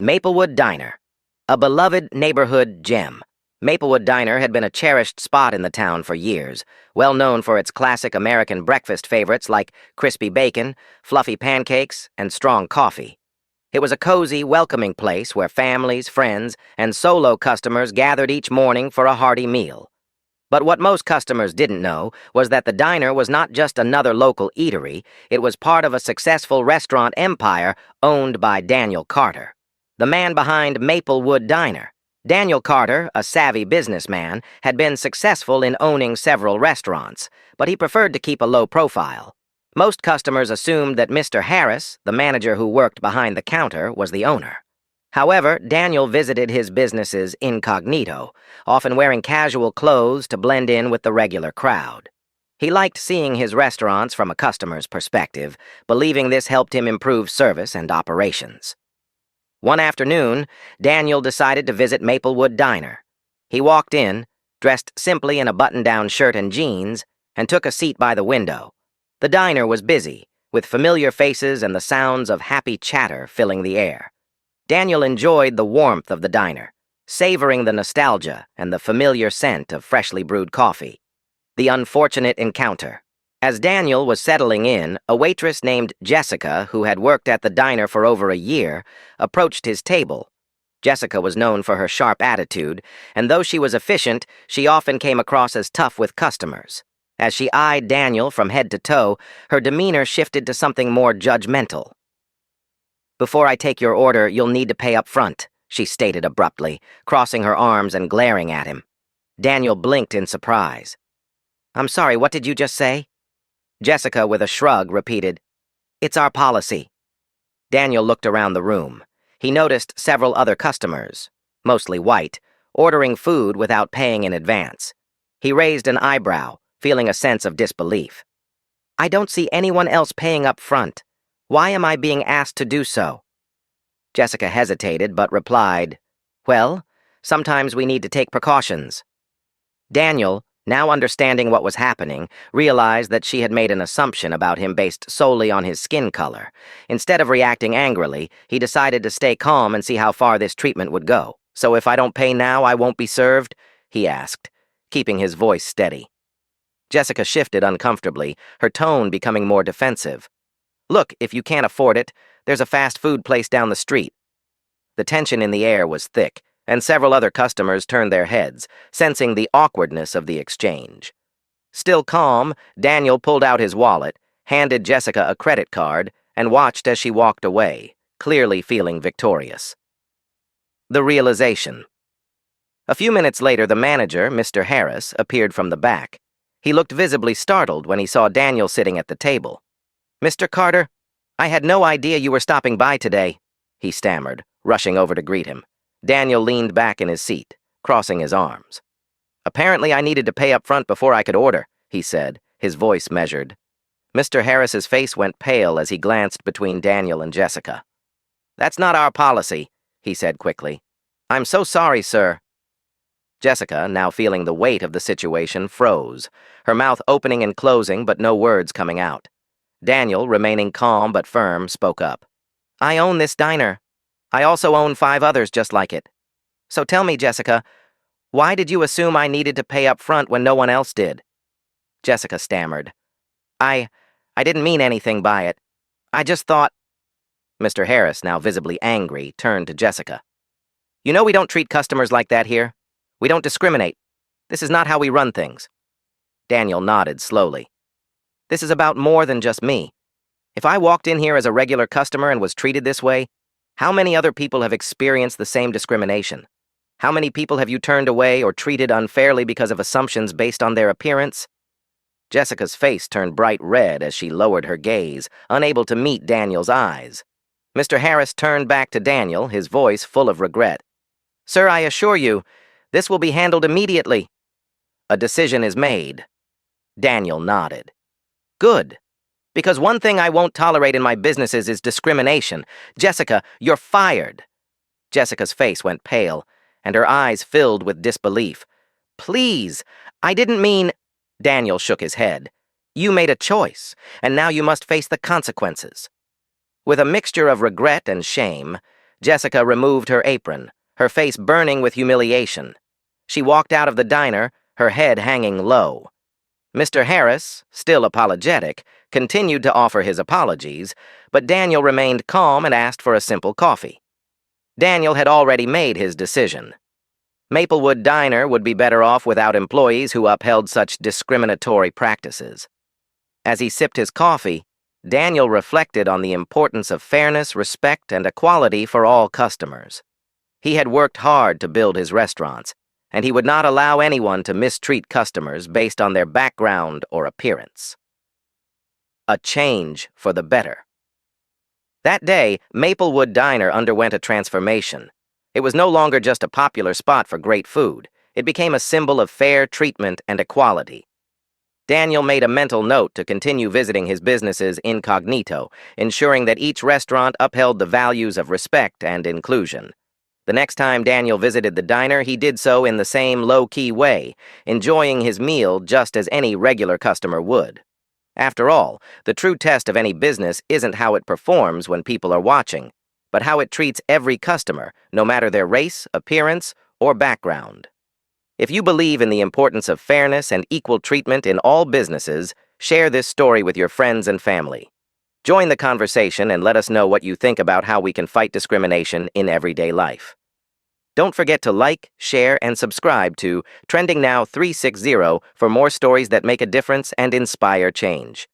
Maplewood Diner, a beloved neighborhood gem. Maplewood Diner had been a cherished spot in the town for years, well known for its classic American breakfast favorites like crispy bacon, fluffy pancakes, and strong coffee. It was a cozy, welcoming place where families, friends, and solo customers gathered each morning for a hearty meal. But what most customers didn't know was that the diner was not just another local eatery, it was part of a successful restaurant empire owned by Daniel Carter, the man behind Maplewood Diner. Daniel Carter, a savvy businessman, had been successful in owning several restaurants, but he preferred to keep a low profile. Most customers assumed that Mr. Harris, the manager who worked behind the counter, was the owner. However, Daniel visited his businesses incognito, often wearing casual clothes to blend in with the regular crowd. He liked seeing his restaurants from a customer's perspective, believing this helped him improve service and operations. One afternoon, Daniel decided to visit Maplewood Diner. He walked in, dressed simply in a button-down shirt and jeans, and took a seat by the window. The diner was busy, with familiar faces and the sounds of happy chatter filling the air. Daniel enjoyed the warmth of the diner, savoring the nostalgia and the familiar scent of freshly brewed coffee. The unfortunate encounter. As Daniel was settling in, a waitress named Jessica, who had worked at the diner for over a year, approached his table. Jessica was known for her sharp attitude, and though she was efficient, she often came across as tough with customers. As she eyed Daniel from head to toe, her demeanor shifted to something more judgmental. "Before I take your order, you'll need to pay up front," she stated abruptly, crossing her arms and glaring at him. Daniel blinked in surprise. "I'm sorry, what did you just say?" Jessica, with a shrug, repeated, "It's our policy." Daniel looked around the room. He noticed several other customers, mostly white, ordering food without paying in advance. He raised an eyebrow, feeling a sense of disbelief. "I don't see anyone else paying up front. Why am I being asked to do so?" Jessica hesitated but replied, "Well, sometimes we need to take precautions." Daniel, now understanding what was happening, realized that she had made an assumption about him based solely on his skin color. Instead of reacting angrily, he decided to stay calm and see how far this treatment would go. "So if I don't pay now, I won't be served?" he asked, keeping his voice steady. Jessica shifted uncomfortably, her tone becoming more defensive. "Look, if you can't afford it, there's a fast food place down the street." The tension in the air was thick, and several other customers turned their heads, sensing the awkwardness of the exchange. Still calm, Daniel pulled out his wallet, handed Jessica a credit card, and watched as she walked away, clearly feeling victorious. The realization. A few minutes later, the manager, Mr. Harris, appeared from the back. He looked visibly startled when he saw Daniel sitting at the table. "Mr. Carter, I had no idea you were stopping by today," he stammered, rushing over to greet him. Daniel leaned back in his seat, crossing his arms. "Apparently I needed to pay up front before I could order," he said, his voice measured. Mr. Harris's face went pale as he glanced between Daniel and Jessica. "That's not our policy," he said quickly. "I'm so sorry, sir." Jessica, now feeling the weight of the situation, froze, her mouth opening and closing but no words coming out. Daniel, remaining calm but firm, spoke up. "I own this diner. I also own 5 others just like it. So tell me, Jessica, why did you assume I needed to pay up front when no one else did?" Jessica stammered. I didn't mean anything by it. I just thought—" Mr. Harris, now visibly angry, turned to Jessica. "You know we don't treat customers like that here. We don't discriminate. This is not how we run things." Daniel nodded slowly. "This is about more than just me. If I walked in here as a regular customer and was treated this way, how many other people have experienced the same discrimination? How many people have you turned away or treated unfairly because of assumptions based on their appearance?" Jessica's face turned bright red as she lowered her gaze, unable to meet Daniel's eyes. Mr. Harris turned back to Daniel, his voice full of regret. "Sir, I assure you, this will be handled immediately." "A decision is made." Daniel nodded. "Good. Because one thing I won't tolerate in my businesses is discrimination. Jessica, you're fired." Jessica's face went pale, and her eyes filled with disbelief. "Please, I didn't mean—" Daniel shook his head. "You made a choice, and now you must face the consequences." With a mixture of regret and shame, Jessica removed her apron, her face burning with humiliation. She walked out of the diner, her head hanging low. Mr. Harris, still apologetic, continued to offer his apologies, but Daniel remained calm and asked for a simple coffee. Daniel had already made his decision. Maplewood Diner would be better off without employees who upheld such discriminatory practices. As he sipped his coffee, Daniel reflected on the importance of fairness, respect, and equality for all customers. He had worked hard to build his restaurants, and he would not allow anyone to mistreat customers based on their background or appearance. A change for the better. That day, Maplewood Diner underwent a transformation. It was no longer just a popular spot for great food. It became a symbol of fair treatment and equality. Daniel made a mental note to continue visiting his businesses incognito, ensuring that each restaurant upheld the values of respect and inclusion. The next time Daniel visited the diner, he did so in the same low-key way, enjoying his meal just as any regular customer would. After all, the true test of any business isn't how it performs when people are watching, but how it treats every customer, no matter their race, appearance, or background. If you believe in the importance of fairness and equal treatment in all businesses, share this story with your friends and family. Join the conversation and let us know what you think about how we can fight discrimination in everyday life. Don't forget to like, share, and subscribe to Trending Now 360 for more stories that make a difference and inspire change.